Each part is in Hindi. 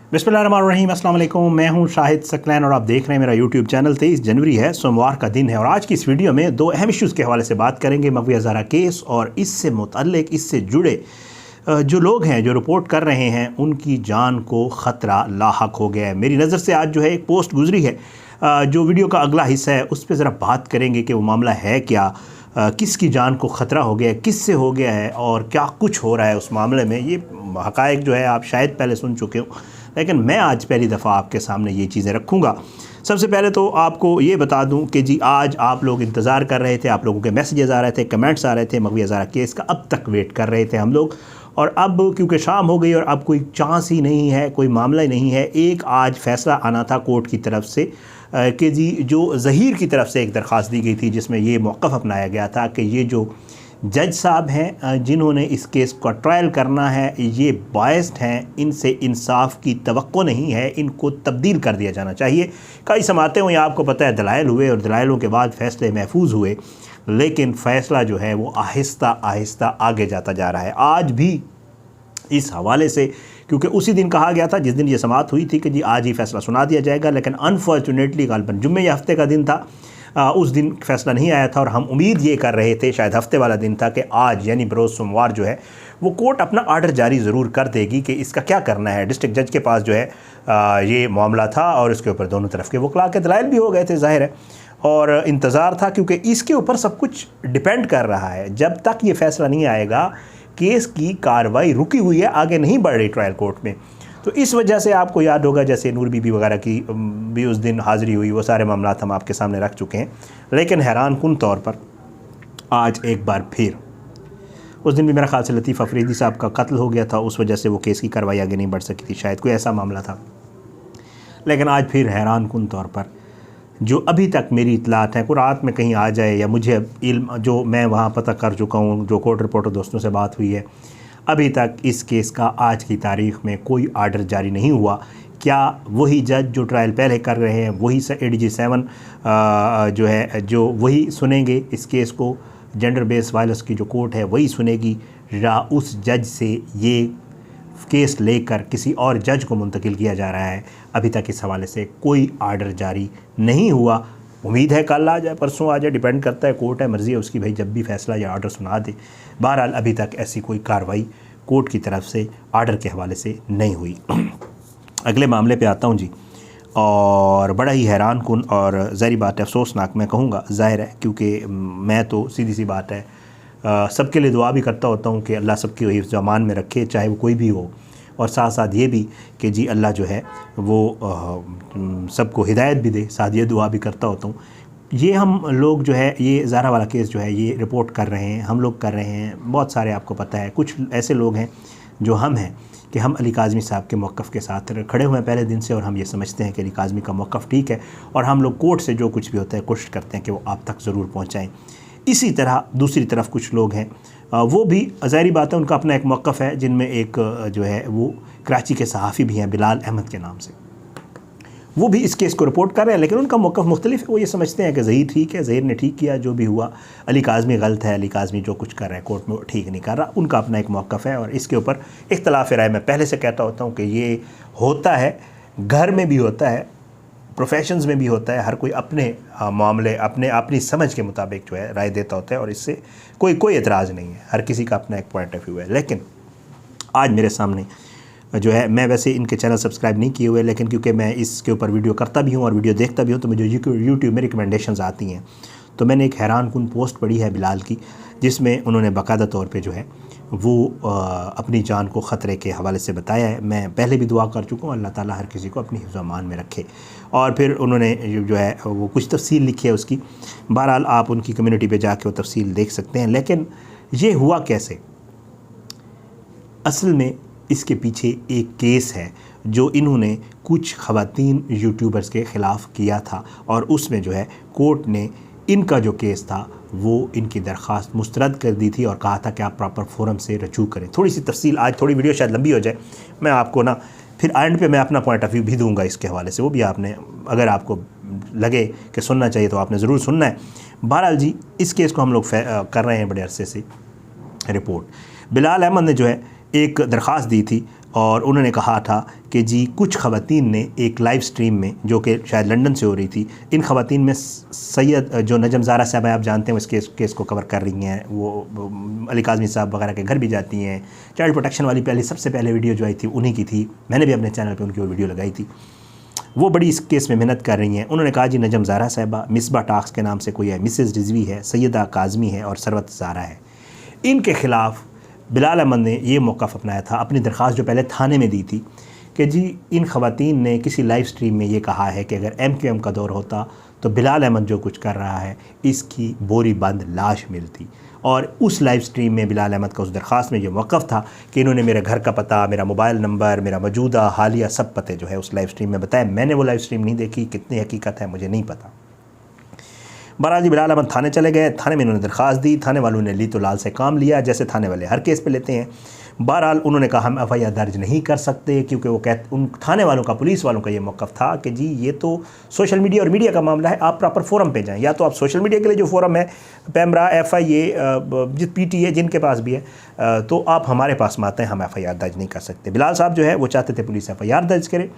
बिस्मिल्लाहिर्रहमानिर्रहीम, अस्सलाम वालेकुम। मैं हूं शाहिद सकलैन और आप देख रहे हैं मेरा यूट्यूब चैनल। 23 जनवरी है, सोमवार का दिन है और आज की इस वीडियो में दो अहम इश्यूज़ के हवाले से बात करेंगे। मगवी हज़ारा केस और इससे मुतल्लिक इससे जुड़े जो लोग हैं जो रिपोर्ट कर रहे हैं उनकी जान को ख़तरा लाहक हो गया है। मेरी नज़र से आज जो है एक पोस्ट गुजरी है, जो वीडियो का अगला हिस्सा है उस पर ज़रा बात करेंगे कि वो मामला है क्या, किसकी जान को ख़तरा हो गया है, किससे हो गया है और क्या कुछ हो रहा है उस मामले में। ये हक़ाइक़ जो है आप शायद पहले सुन चुके हो, लेकिन मैं आज पहली दफ़ा आपके सामने ये चीज़ें रखूँगा। सबसे पहले तो आपको ये बता दूं कि जी आज आप लोग इंतज़ार कर रहे थे, आप लोगों के मैसेजेस आ रहे थे, कमेंट्स आ रहे थे, मगवी हज़ारा केस का अब तक वेट कर रहे थे हम लोग। और अब क्योंकि शाम हो गई और अब कोई चांस ही नहीं है, कोई मामला ही नहीं है। एक आज फ़ैसला आना था कोर्ट की तरफ से कि जी जो ज़हीर की तरफ से एक दरख्वास्त दी गई थी जिसमें ये मौक़िफ़ अपनाया गया था कि ये जो जज साहब हैं जिन्होंने इस केस का ट्रायल करना है ये बायस्ड हैं, इनसे इंसाफ की तवक्को नहीं है, इनको तब्दील कर दिया जाना चाहिए। कई समातें हुई, आपको पता है दलाइल हुए और दलाइलों के बाद फ़ैसले महफूज हुए, लेकिन फ़ैसला जो है वो आहिस्ता आहिस्ता आगे जाता जा रहा है। आज भी इस हवाले से, क्योंकि उसी दिन कहा गया था जिस दिन ये समात हुई थी कि जी आज ही फ़ैसला सुना दिया जाएगा, लेकिन अनफॉर्चुनेटली गालिबन जुम्मे या हफ़्ते का दिन था, उस दिन फ़ैसला नहीं आया था और हम उम्मीद ये कर रहे थे शायद हफ़्ते वाला दिन था कि आज यानी बरोज़ सोमवार जो है वो कोर्ट अपना आर्डर जारी ज़रूर कर देगी कि इसका क्या करना है। डिस्ट्रिक्ट जज के पास जो है ये मामला था और इसके ऊपर दोनों तरफ के वकला के दलाइल भी हो गए थे, ज़ाहिर है, और इंतज़ार था क्योंकि इसके ऊपर सब कुछ डिपेंड कर रहा है। जब तक ये फ़ैसला नहीं आएगा केस की कार्रवाई रुकी हुई है, आगे नहीं बढ़ रही ट्रायल कोर्ट में। तो इस वजह से आपको याद होगा जैसे नूर बीबी वगैरह की भी उस दिन हाज़िरी हुई, वो सारे मामला हम आपके सामने रख चुके हैं। लेकिन हैरान कुन तौर पर आज एक बार फिर, उस दिन भी मेरा ख्याल से लतीफ़ अफरीदी साहब का कत्ल हो गया था, उस वजह से वो केस की कार्रवाई आगे नहीं बढ़ सकी थी, शायद कोई ऐसा मामला था। लेकिन आज फिर हैरान कुन तौर पर जो अभी तक मेरी इतलात है, को रात में कहीं आ जाए या मुझे इल्म जो मैं वहाँ पता कर चुका हूँ, जो कोर्ट रिपोर्टर दोस्तों से बात हुई है, अभी तक इस केस का आज की तारीख़ में कोई आर्डर जारी नहीं हुआ। क्या वही जज जो ट्रायल पहले कर रहे हैं वही ADG 7 जो है जो वही सुनेंगे इस केस को, जेंडर बेस्ड वायलेंस की जो कोर्ट है वही सुनेगी, या उस जज से ये केस लेकर किसी और जज को मुंतकिल किया जा रहा है? अभी तक इस हवाले से कोई आर्डर जारी नहीं हुआ। उम्मीद है कल आ जाए, परसों आ जाए, डिपेंड करता है, कोर्ट है, मर्ज़ी है उसकी भाई, जब भी फ़ैसला या आर्डर सुना दे। बहरहाल अभी तक ऐसी कोई कार्रवाई कोर्ट की तरफ से आर्डर के हवाले से नहीं हुई। अगले मामले पे आता हूँ जी, और बड़ा ही हैरान कुन और ज़ाहिर बात है अफसोसनाक मैं कहूँगा, ज़ाहिर है, क्योंकि मैं तो सीधी सी बात है सबके लिए दुआ भी करता होता हूँ कि अल्लाह सबकी हिफ्ज़ व अमान में रखे, चाहे वो कोई भी हो, और साथ साथ ये भी कि जी अल्लाह जो है वो सबको हिदायत भी दे, साथ ये दुआ भी करता होता हूँ। ये हम लोग जो है ये ज़ारा वाला केस जो है ये रिपोर्ट कर रहे हैं, हम लोग कर रहे हैं, बहुत सारे आपको पता है, कुछ ऐसे लोग हैं जो हम हैं कि हम अली काज़मी साहब के मौक़िफ़ के साथ खड़े हुए हैं पहले दिन से, और हम ये समझते हैं कि अली काज़मी का मौक़िफ़ ठीक है, और हम लोग कोर्ट से जो कुछ भी होता है कोशिश करते हैं कि वो आप तक ज़रूर पहुँचाएँ। इसी तरह दूसरी तरफ कुछ लोग हैं वो भी ज़ाहिर बात है उनका अपना एक मौक़िफ़ है, जिनमें एक जो है वो कराची के सहाफ़ी भी हैं बिलाल अहमद के नाम से, वो भी इस केस को रिपोर्ट कर रहे हैं, लेकिन उनका मौक़िफ़ मुख्तलिफ है। वो ये समझते हैं कि ज़हीर ठीक है, ज़हीर ने ठीक किया, जो भी हुआ, अली काज़मी गलत है, अली काज़मी जो कुछ कर रहा है कोर्ट में वो ठीक नहीं कर रहा। उनका अपना एक मौक़िफ़ है और इसके ऊपर इख्तिलाफ़ राय मैं पहले से कहता होता हूँ कि ये होता है, घर में भी होता है, प्रोफेशंस में भी होता है, हर कोई अपने मामले अपनी समझ के मुताबिक जो है राय देता होता है, और इससे कोई एतराज़ नहीं है, हर किसी का अपना एक पॉइंट ऑफ व्यू है। लेकिन आज मेरे सामने जो है, मैं वैसे इनके चैनल सब्सक्राइब नहीं किए हुए, लेकिन क्योंकि मैं इसके ऊपर वीडियो करता भी हूँ और वीडियो देखता भी हूँ तो मुझे यूट्यूब में रिकमेंडेशंस आती हैं। तो मैंने एक हैरान कुन पोस्ट पढ़ी है बिलाल की, जिसमें उन्होंने बाकायदा तौर पे जो है वो अपनी जान को ख़तरे के हवाले से बताया है। मैं पहले भी दुआ कर चुका हूँ, अल्लाह ताला हर किसी को अपनी हिफ्ज़ अमान में रखे। और फिर उन्होंने जो है वो कुछ तफसील लिखी है उसकी, बहरहाल आप उनकी कम्युनिटी पे जाके वो तफसील देख सकते हैं। लेकिन ये हुआ कैसे? असल में इसके पीछे एक केस है जो इन्होंने कुछ ख़वातीन यूट्यूबर्स के ख़िलाफ़ किया था, और उसमें जो है कोर्ट ने इनका जो केस था वो इनकी दरख्वास्त मुस्तरद कर दी थी और कहा था कि आप प्रॉपर फोरम से रजू करें। थोड़ी सी तफसील, आज थोड़ी वीडियो शायद लंबी हो जाए, मैं आपको ना फिर एंड पे मैं अपना पॉइंट ऑफ व्यू भी दूंगा इसके हवाले से, वो भी आपने अगर आपको लगे कि सुनना चाहिए तो आपने ज़रूर सुनना है। बहरहाल जी इस केस को हम लोग कर रहे हैं बड़े अरसे से रिपोर्ट। बिलाल अहमद ने जो है एक दरख्वास्त दी थी और उन्होंने कहा था कि जी कुछ ख़वातीन ने एक लाइव स्ट्रीम में, जो कि शायद लंदन से हो रही थी, इन ख़वातीन में सैयद जो नजम ज़ारा साहब आप जानते हैं, वो इस केस को कवर कर रही हैं, वो अली काज़मी साहब वगैरह के घर भी जाती हैं। चाइल्ड प्रोटेक्शन वाली सबसे पहले वीडियो जो आई थी उन्हीं की थी, मैंने भी अपने चैनल पर उनकी वो वीडियो लगाई थी। वो बड़ी इस केस में मेहनत कर रही हैं। उन्होंने कहा जी नजम ज़ारा साहिबा, मिसबा टाक्स के नाम से कोई है, मिसेस रिजवी है, सैयदा काज़मी है और सरवत ज़ारा है, इनके ख़िलाफ़ बिलाल अहमद ने ये मौक़िफ़ अपनाया था, अपनी दरख्वास्त जो पहले थाने में दी थी कि जी इन ख़वातीन ने किसी लाइव स्ट्रीम में ये कहा है कि अगर MQM का दौर होता तो बिलाल अहमद जो कुछ कर रहा है इसकी बोरी बंद लाश मिलती। और उस लाइव स्ट्रीम में बिलाल अहमद का उस दरख्वास्त में ये मौक़िफ़ था कि इन्होंने मेरे घर का पता, मेरा मोबाइल नंबर, मेरा मौजूदा हालिया सब पते जो है उस लाइव स्ट्रीम में बताया। मैंने वो लाइव स्ट्रीम नहीं देखी, कितनी हकीकत है मुझे नहीं पता। बहरहाल जी बिलाल अहमद थाने चले गए, थाने में इन्होंने दरख्वास्त दी, थाने वालों ने ली तो लाल से काम लिया, जैसे थाने वाले हर केस पे लेते हैं। बहरहाल उन्होंने कहा हम FIR दर्ज नहीं कर सकते, क्योंकि वो उन थाने वालों का, पुलिस वालों का ये मौक़िफ़ था कि जी ये तो सोशल मीडिया और मीडिया का मामला है, आप प्रॉपर फोरम पे जाएं, या तो आप सोशल मीडिया के लिए जो फोरम है पैमरा, FIA, PTA जिनके पास भी है, तो आप हमारे पास में आते हैं, हम FIR दर्ज नहीं कर सकते। बिलाल साहब जो है वो चाहते थे पुलिस FIR दर्ज करे।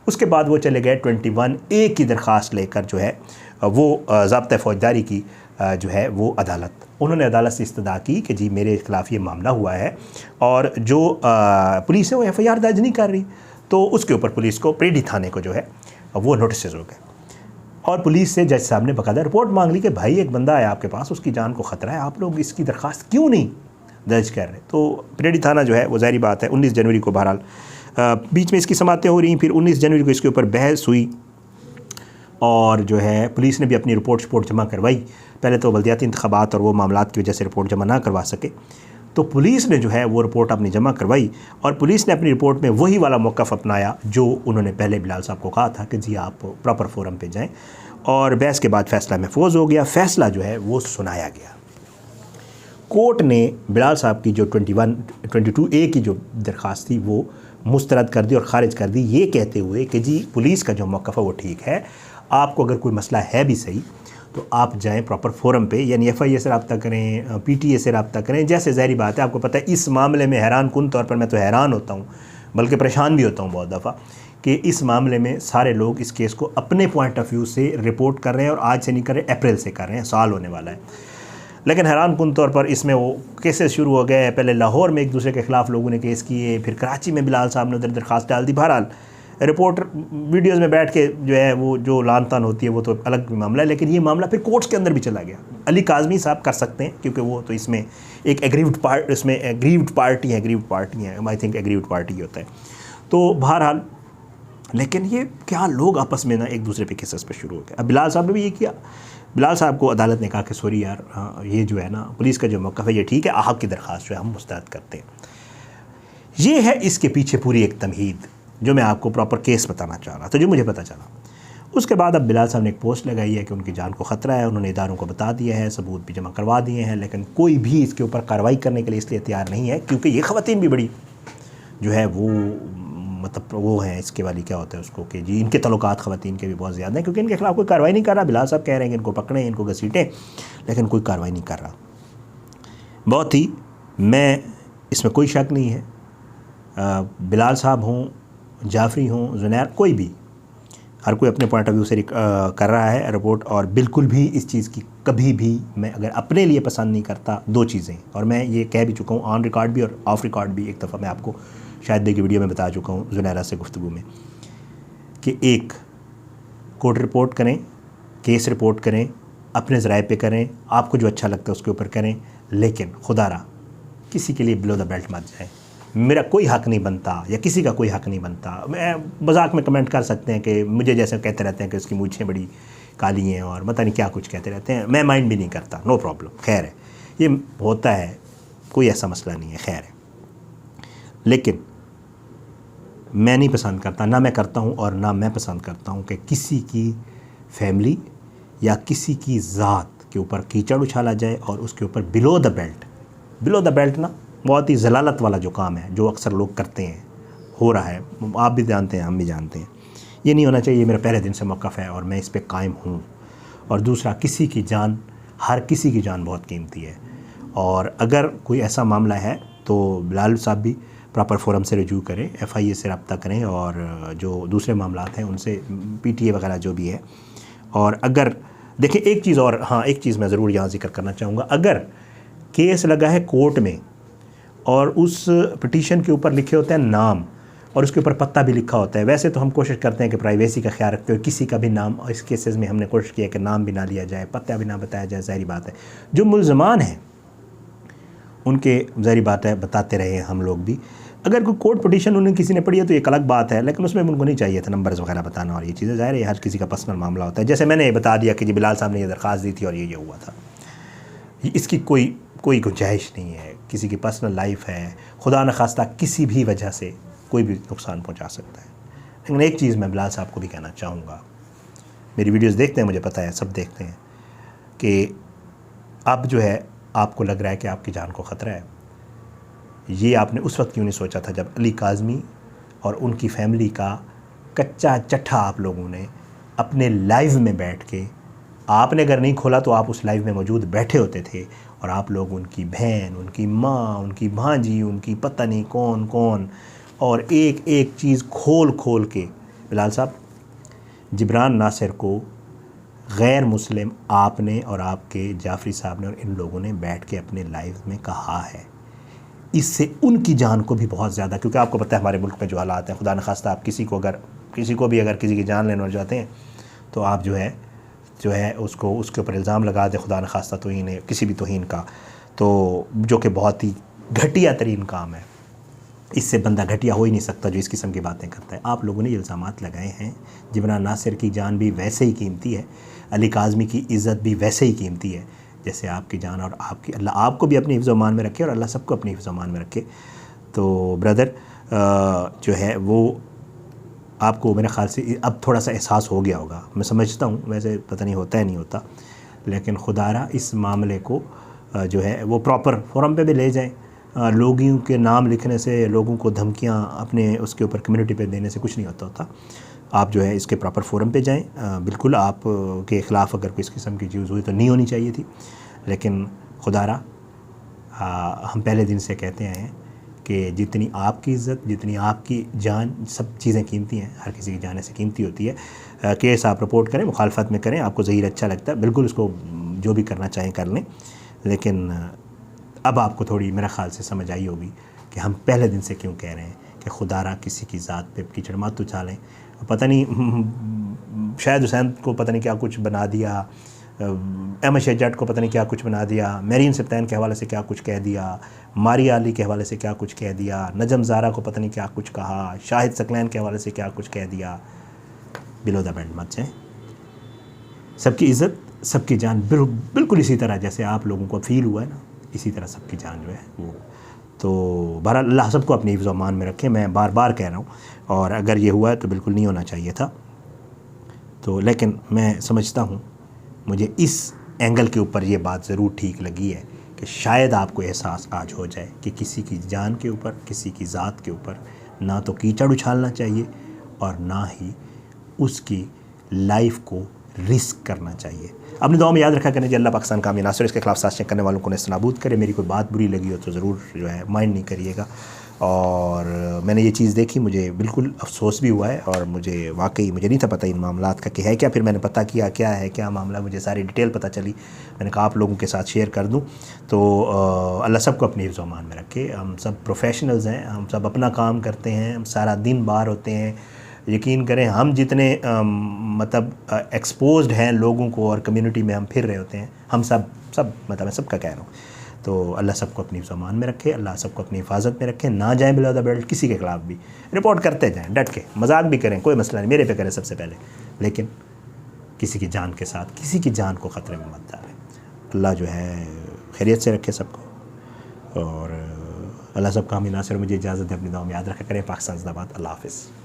उसके बाद वो चले गए 21A की दरख्वास्त लेकर जो है वो ज़ाब्ता फ़ौजदारी की जो है वो अदालत, उन्होंने अदालत से इस्तदा की कि जी मेरे ख़िलाफ़ ये मामला हुआ है और जो पुलिस है वो FIR दर्ज नहीं कर रही। तो उसके ऊपर पुलिस को, प्रेडी थाने को जो है वो नोटिस हो गए और पुलिस से जज साहब ने बाकायदा रिपोर्ट मांग ली कि भाई एक बंदा आया आपके पास, उसकी जान को ख़तरा है, आप लोग इसकी दरख्वास्त क्यों नहीं दर्ज कर रहे। तो प्रेडी थाना जो है वो ज़ाहिर बात है 19 जनवरी को बहरहाल बीच में इसकी समातें हो रही, फिर 19 जनवरी को इसके ऊपर बहस हुई और जो है पुलिस ने भी अपनी रिपोर्ट जमा करवाई। पहले तो बल्दियाती इंतखाबात और वो मामलात की वजह से रिपोर्ट जमा ना करवा सके, तो पुलिस ने जो है वो रिपोर्ट अपनी जमा करवाई और पुलिस ने अपनी रिपोर्ट में वही वाला मौक़िफ़ अपनाया जो उन्होंने पहले बिलाल साहब को कहा था कि जी आप प्रॉपर फोरम पे जाएं। और बहस के बाद फ़ैसला महफूज हो गया, फ़ैसला जो है वो सुनाया गया। कोर्ट ने बिलाल साहब की जो 22A की जो दरख्वास्त थी वो मुस्तरद कर दी और ख़ारिज कर दी, ये कहते हुए कि जी पुलिस का जो मौक़िफ़ है वो ठीक है, आपको अगर कोई मसला है भी सही तो आप जाएं प्रॉपर फोरम पे, यानी FIA से रब्ता करें, PTA से रब्ता करें। जैसे ज़ाहिर बात है, आपको पता है इस मामले में हैरान कुन तौर पर मैं तो हैरान होता हूँ, बल्कि परेशान भी होता हूँ बहुत दफ़ा कि इस मामले में सारे लोग इस केस को अपने पॉइंट ऑफ व्यू से रिपोर्ट कर रहे हैं और आज से नहीं कर रहे, अप्रैल से कर रहे हैं, साल होने वाला है। लेकिन हैरान कुन तौर पर इसमें वो केसेस शुरू हो गए। पहले लाहौर में एक दूसरे के ख़िलाफ़ लोगों ने केस किए, फिर कराची में बिलाल साहब ने उधर दरख्वास्त डाल दी। बहरहाल रिपोर्टर वीडियोस में बैठ के जो है वो जो लान तान होती है वो तो अलग मामला है, लेकिन ये मामला फिर कोर्ट्स के अंदर भी चला गया। अली काज़मी साहब कर सकते हैं क्योंकि वो तो इसमें एक एग्रीव्ड पार्टी है, आई थिंक एग्रीव्ड पार्टी होता है। तो बहरहाल लेकिन ये क्या लोग आपस में ना एक दूसरे पे केसेस पे शुरू हो गए। अब बिलाल साहब ने भी ये किया, बिलाल साहब को अदालत ने कहा कि सॉरी यार, हाँ ये जो है ना पुलिस का जो मौक़िफ़ है ये ठीक है, आपकी दरख्वास्त जो है हम मुस्तरद करते हैं। ये है इसके पीछे पूरी एक तमहीद जो मैं आपको प्रॉपर केस बताना चाह रहा था, जो मुझे पता चला। उसके बाद अब बिलाल साहब ने एक पोस्ट लगाई है कि उनकी जान को ख़तरा है, उन्होंने इदारों को बता दिया है, सबूत भी जमा करवा दिए हैं, लेकिन कोई भी इसके ऊपर कार्रवाई करने के लिए इसलिए तैयार नहीं है क्योंकि ये ख़वातीन भी बड़ी जो है वो मतलब वो है इसके वाली क्या होता है उसको कि जी इनके तल्लुकात ख़वातीन के भी बहुत ज़्यादा हैं, क्योंकि इनके ख़िलाफ़ कोई कार्रवाई नहीं कर रहा। बिलाल साहब कह रहे हैं कि इनको पकड़ें, इनको घसीटें, लेकिन कोई कार्रवाई नहीं कर रहा। बहुत ही, मैं इसमें कोई शक नहीं है, बिलाल साहब हों, जाफरी हों, जुनैर, कोई भी, हर कोई अपने पॉइंट ऑफ व्यू से कर रहा है रिपोर्ट। और बिल्कुल भी इस चीज़ की कभी भी मैं अगर अपने लिए पसंद नहीं करता, दो चीज़ें, और मैं ये कह भी चुका हूँ ऑन रिकॉर्ड भी और ऑफ रिकॉर्ड भी, एक दफ़ा मैं आपको शायद देखिए वीडियो में बता चुका हूँ जुनैरा से गुफ्तगू में, कि एक कोर्ट रिपोर्ट करें, केस रिपोर्ट करें, अपने ज़राए पे करें, आपको जो अच्छा लगता है उसके ऊपर करें, लेकिन खुदारा किसी के लिए बिलो द बेल्ट मत जाए। मेरा कोई हक़ नहीं बनता या किसी का कोई हक़ नहीं बनता। मैं मजाक में कमेंट कर सकते हैं कि मुझे जैसे कहते रहते हैं कि उसकी मूंछें बड़ी काली हैं और पता नहीं क्या कुछ कहते रहते हैं, मैं माइंड भी नहीं करता, नो प्रॉब्लम, खैर है, ये होता है, कोई ऐसा मसला नहीं है, खैर है। लेकिन मैं नहीं पसंद करता, ना मैं करता हूँ और ना मैं पसंद करता हूँ कि किसी की फैमिली या किसी की ज़ात के ऊपर कीचड़ उछाला जाए और उसके ऊपर बिलो द बेल्ट ना बहुत ही जलालत वाला जो काम है जो अक्सर लोग करते हैं, हो रहा है, आप भी जानते हैं, हम भी जानते हैं। ये नहीं होना चाहिए। ये मेरा पहले दिन से मौक़िफ़ है और मैं इस पे कायम हूँ। और दूसरा, किसी की जान, हर किसी की जान बहुत कीमती है, और अगर कोई ऐसा मामला है तो बिलाल साहब भी प्रॉपर फोरम से रजू करें, FIA से रब्ता करें और जो दूसरे मामलात हैं उनसे PTA वगैरह जो भी है। और अगर देखिए एक चीज़ और, हाँ एक चीज़ मैं ज़रूर यहाँ जिक्र करना चाहूँगा, अगर केस लगा है कोर्ट में और उस पिटीशन के ऊपर लिखे होते हैं नाम और उसके ऊपर पत्ता भी लिखा होता है, वैसे तो हम कोशिश करते हैं कि प्राइवेसी का ख्याल रखते हुए किसी का भी नाम, और इस केसेस में हमने कोशिश किया कि नाम भी ना लिया जाए, पत्ता भी ना बताया जाए, ज़ाहिर बात है जो मुल्ज़मान हैं उनके ज़ाहिर बात है बताते रहे हैं हम लोग भी। अगर कोई कोर्ट पिटीशन उन्हें किसी ने पढ़ी है तो एक अलग बात है, लेकिन उसमें उनको नहीं चाहिए था नंबर्स वगैरह बताना और ये चीज़ें, ज़ाहिर है हर किसी का पर्सनल मामला होता है। जैसे मैंने बता दिया कि जी बिलाल साहब ने ये दरख्वास्त दी थी और ये हुआ था, इसकी कोई गुंजाइश नहीं है, किसी की पर्सनल लाइफ है, खुदा न खास्ता किसी भी वजह से कोई भी नुकसान पहुँचा सकता है। लेकिन एक चीज़ मैं बिलाल साहब को भी कहना चाहूँगा, मेरी वीडियोज़ देखते हैं, मुझे पता है सब देखते हैं, कि अब जो है आपको लग रहा है कि आपकी जान को ख़तरा है, ये आपने उस वक्त क्यों नहीं सोचा था जब अली काज़मी और उनकी फैमिली का कच्चा चट्ठा आप लोगों ने अपने लाइव में बैठ के, आपने अगर नहीं खोला तो आप उस लाइव में मौजूद बैठे होते थे और आप लोग उनकी बहन, उनकी माँ, उनकी भांजी, उनकी पता नहीं कौन कौन, और एक एक चीज़ खोल के, बिलाल साहब जिब्रान नासिर को गैर मुस्लिम आपने और आपके जाफरी साहब ने और इन लोगों ने बैठ के अपने लाइव में कहा है। इससे उनकी जान को भी बहुत ज़्यादा, क्योंकि आपको पता है हमारे मुल्क में जो हालात हैं, खुदा न खास्ता आप किसी को भी अगर किसी की जान लेने जाते हैं तो आप जो है उसको उसके ऊपर इल्ज़ाम लगा दे, खुदा न खास्ता तौहीन है किसी भी तौहीन का, तो जो कि बहुत ही घटिया तरीन काम है, इससे बंदा घटिया हो ही नहीं सकता जो इस किस्म की बातें करता है। आप लोगों ने इल्ज़ामात लगाए हैं, जिब्रान नासिर की जान भी वैसे ही कीमती है, अली काज़मी की इज़्ज़त भी वैसे ही कीमती है जैसे आपकी जान और आपकी। अल्लाह आपको भी अपनी हिफ्ज़-ओ-मान में रखे और अल्लाह सबको अपनी हिफ्ज़-ओ-मान में रखे। तो ब्रदर जो है वो आपको मेरे ख़्याल से अब थोड़ा सा एहसास हो गया होगा, मैं समझता हूँ, वैसे पता नहीं होता है नहीं होता, लेकिन खुदारा इस मामले को जो है वो प्रॉपर फोरम पे भी ले जाएं। लोगों के नाम लिखने से, लोगों को धमकियाँ अपने उसके ऊपर कम्युनिटी पे देने से कुछ नहीं होता। आप जो है इसके प्रॉपर फोरम पे जाएं। बिल्कुल आप के ख़िलाफ़ अगर कोई इस किस्म की चीज़ हुई तो नहीं होनी चाहिए थी, लेकिन खुदारा हम पहले दिन से कहते हैं कि जितनी आपकी इज़्ज़त, जितनी आपकी जान, सब चीज़ें कीमती हैं, हर किसी की जान ऐसे कीमती होती है। केस आप रिपोर्ट करें, मुखालफत में करें, आपको ज़हीर अच्छा लगता है, बिल्कुल उसको जो भी करना चाहें कर लें, लेकिन अब आपको थोड़ी मेरा ख़्याल से समझ आई होगी कि हम पहले दिन से क्यों कह रहे हैं कि खुदारा किसी की ज़ात पे कीचड़ मत उछालें। पता नहीं शायद हुसैन को पता नहीं क्या कुछ बना दिया, अहमद शेख जट को पता नहीं क्या कुछ बना दिया, मेरीन सप्तान के हवाले से क्या कुछ कह दिया, मारिया अली के हवाले से क्या कुछ कह दिया, नजम ज़ारा को पता नहीं क्या कुछ कहा, शाहिद सकलैन के हवाले से क्या कुछ कह दिया। बिलो द बेल्ट मत जाएँ। सबकी इज़्ज़त, सबकी जान बिल्कुल इसी तरह जैसे आप लोगों को फील हुआ है ना, इसी तरह सबकी जान जो है वो। तो बहरहाल अल्लाह सबको अपनी हिफ्ज़-ओ-मान में रखे, मैं बार बार कह रहा हूँ, और अगर ये हुआ है तो बिल्कुल नहीं होना चाहिए था। तो लेकिन मैं समझता हूँ, मुझे इस एंगल के ऊपर ये बात ज़रूर ठीक लगी है कि शायद आपको एहसास आज हो जाए कि किसी की जान के ऊपर, किसी की ज़ात के ऊपर ना तो कीचड़ उछालना चाहिए और ना ही उसकी लाइफ को रिस्क करना चाहिए। अपनी दुआ में याद रखा करें, अल्लाह पाकिस्तान का अमीन नासिर इसके खिलाफ साजिशें करने वालों को नेस्तनाबूद करे। मेरी कोई बात बुरी लगी हो तो ज़रूर जो है माइंड नहीं करिएगा। और मैंने ये चीज़ देखी, मुझे बिल्कुल अफसोस भी हुआ है, और मुझे वाकई मुझे नहीं था पता इन मामलात का कि है क्या। फिर मैंने पता किया क्या है क्या मामला, मुझे सारी डिटेल पता चली, मैंने कहा आप लोगों के साथ शेयर कर दूं। तो अल्लाह सबको अपनी हिफ्ज़-ओ-मान में रखे। हम सब प्रोफेशनल्स हैं, हम सब अपना काम करते हैं, हम सारा दिन बाहर होते हैं। यकीन करें हम जितने मतलब एक्सपोज्ड हैं लोगों को और कम्युनिटी में हम फिर रहे होते हैं, हम सब मतलब मैं सबका कह रहा हूँ। तो अल्लाह सबको अपनी ज़मान में रखे, अल्लाह सबको अपनी हिफाजत में रखे। ना जाएँ बिलो द बेल्ट, किसी के ख़िलाफ़ भी रिपोर्ट करते जाएँ डट के, मजाक भी करें, कोई मसला नहीं, मेरे पे करें सबसे पहले, लेकिन किसी की जान के साथ किसी की जान को ख़तरे में मत डालें। अल्लाह जो है खैरियत से रखे सबको, और अल्लाह सबका अमीन नासिर। मुझे इजाज़त है, अपनी दुआ में याद रखा करें। पाकिस्तान ज़िंदाबाद। अल्लाह हाफ़िज़।